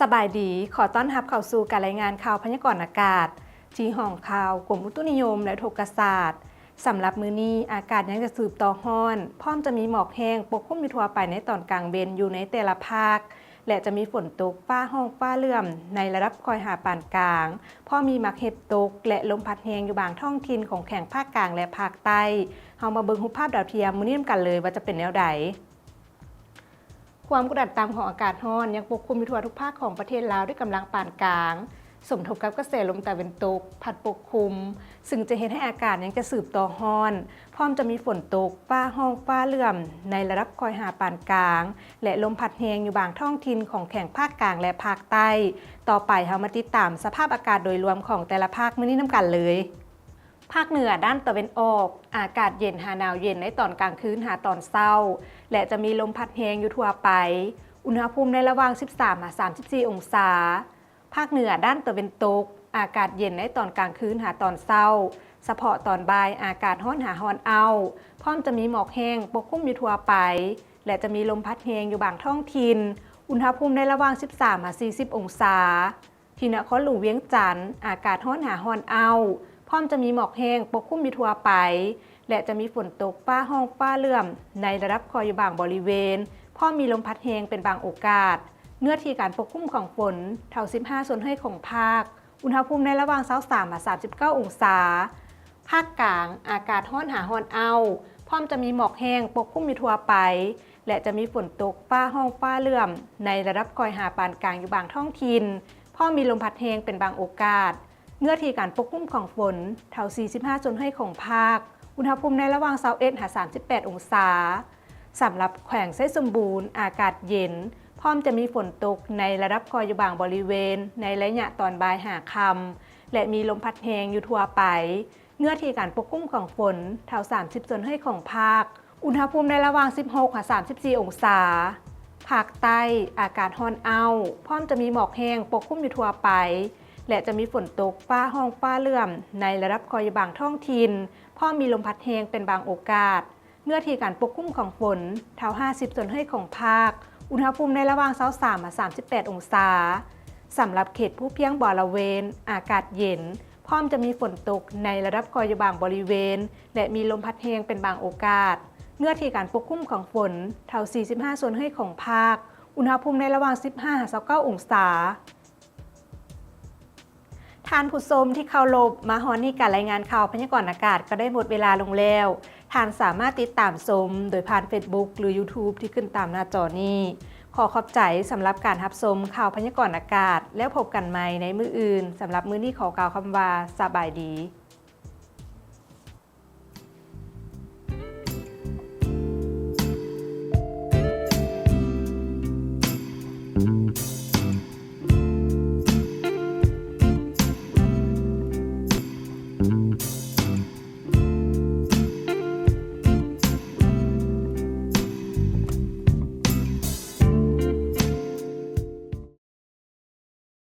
สบายดีขอต้อนรับเข้าสู่การรายงานข่าวพยากรณ์อากาศที่ห้องข่าวกรมอุตุนิยมและโทรศาสตร์สำหรับมื้อนี้อากาศยังจะสืบต่อฮ้อนพร้อมจะมีหมอกแห้งปกคลุมอยู่ทั่วไปในตอนกลางเบนอยู่ในแต่ละภาคและจะมีฝนตกฟ้าห้องฟ้าเลื่อมในระดับคอยหาปานกลางพอมีหมักเห็บตกและลมพัดแรงอยู่บางท้องถิ่นของแขงภาคกลางและภาคใต้เฮามาเบิ่งรูปภาพดาวเทียมมื้อนี้กันเลยว่าจะเป็นแนวใดความกดดันต่ำของอากาศร้อนยังปกคลุมอยู่ทั่วทุกภาคของประเทศลาวด้วยกำลังปานกลางสมทบกับกระแสลมตะวันตกพัดปกคลุมซึ่งจะเห็นให้อากาศยังจะสืบต่อร้อนพร้อมจะมีฝนตกฟ้าห้องฟ้าเลื่อมในระดับคอยหาปานกลางและลมพัดแรงอยู่บางท้องถิ่นของแขงภาคกลางและภาคใต้ต่อไปเรามาติดตามสภาพอากาศโดยรวมของแต่ละภาคมื้อนี้นำกันเลยภาคเหนือด้านตะวันออกอากาศเย็นหาหนาวเย็นในตอนกลางคืนหาตอนเช้าและจะมีลมพัดแรงอยู่ทั่วไปอุณหภูมิในระหว่าง 13-34 องศาภาคเหนือด้านตะวันตกอากาศเย็นในตอนกลางคืนหาตอนเช้าเฉพาะตอนบ่ายอากาศร้อนหาร้อนเอาพร้อมจะมีหมอกแห้งปกคลุมอยู่ทั่วไปและจะมีลมพัดแรงอยู่บางท้องถิ่นอุณหภูมิในระหว่าง 13-40 องศาที่นครหลวงเวียงจันทร์อากาศร้อนหาร้อนเอาพร้อมจะมีหมอกแห้งปกคลุมอยู่ทั่วไปและจะมีฝนตกฟ้าห้องฟ้าเลื่อมในระดับคอยอยู่บางบริเวณพร้อมมีลมพัดแรงเป็นบางโอกาสเนื้อที่การปกคลุมของฝนเท่า 15 ส่วนให้ของภาคอุณหภูมิในระหว่าง 23-39 องศาภาคกลางอากาศร้อนหาร้อนเอาพร้อมจะมีหมอกแห้งปกคลุมอยู่ทั่วไปและจะมีฝนตกฟ้าห้องฟ้าเลื่อมในระดับคอยหาปานกลางอยู่บางท้องถิ่นพร้อมมีลมพัดแรงเป็นบางโอกาสเนื้อที่การปกคลุมของฝนเท่า 45 ส่วนให้ของภาคอุณหภูมิในระหว่าง 21-38 องศาสำหรับแขวงไซสมบูรณ์อากาศเย็นพร้อมจะมีฝนตกในระดับคอยอยู่บางบริเวณในระยะตอนบ่ายหาค่ำและมีลมพัดแรงอยู่ทั่วไปเนื้อที่การปกคลุมของฝนเท่า 30 ส่วนให้ของภาคอุณหภูมิในระหว่าง 16-34 องศาภาคใต้อากาศร้อนเอาพร้อมจะมีหมอกแห้งปกคลุมอยู่ทั่วไปและจะมีฝนตกฟ้าห้องฟ้าเลื่อมในระดับคอยอยู่บางท้องถิ่นพร้อมมีลมพัดแรงเป็นบางโอกาสเนื้อที่การปกคลุมของฝนเท่า 50 ส่วนให้ของภาคอุณหภูมิในระหว่าง 23-38 องศาสำหรับเขตผู้เพียงบริเวณอากาศเย็นพร้อมจะมีฝนตกในระดับคอยอยู่บางบริเวณและมีลมพัดแรงเป็นบางโอกาสเนื้อที่การปกคลุมของฝนเท่า 45 ส่วนให้ของภาคอุณหภูมิในระหว่าง 15-29 องศาท่านผู้ชมที่เคารพมาฮอดนี่การรายงานข่าวพยากรณ์อากาศก็ได้หมดเวลาลงแล้วท่านสามารถติดตามชมโดยผ่าน Facebook หรือ YouTube ที่ขึ้นตามหน้าจอนี้ขอขอบใจสำหรับการรับชมข่าวพยากรณ์อากาศแล้วพบกันใหม่ในมื้ออื่นสำหรับมื้อนี้ขอกล่าวคำว่าสบายดี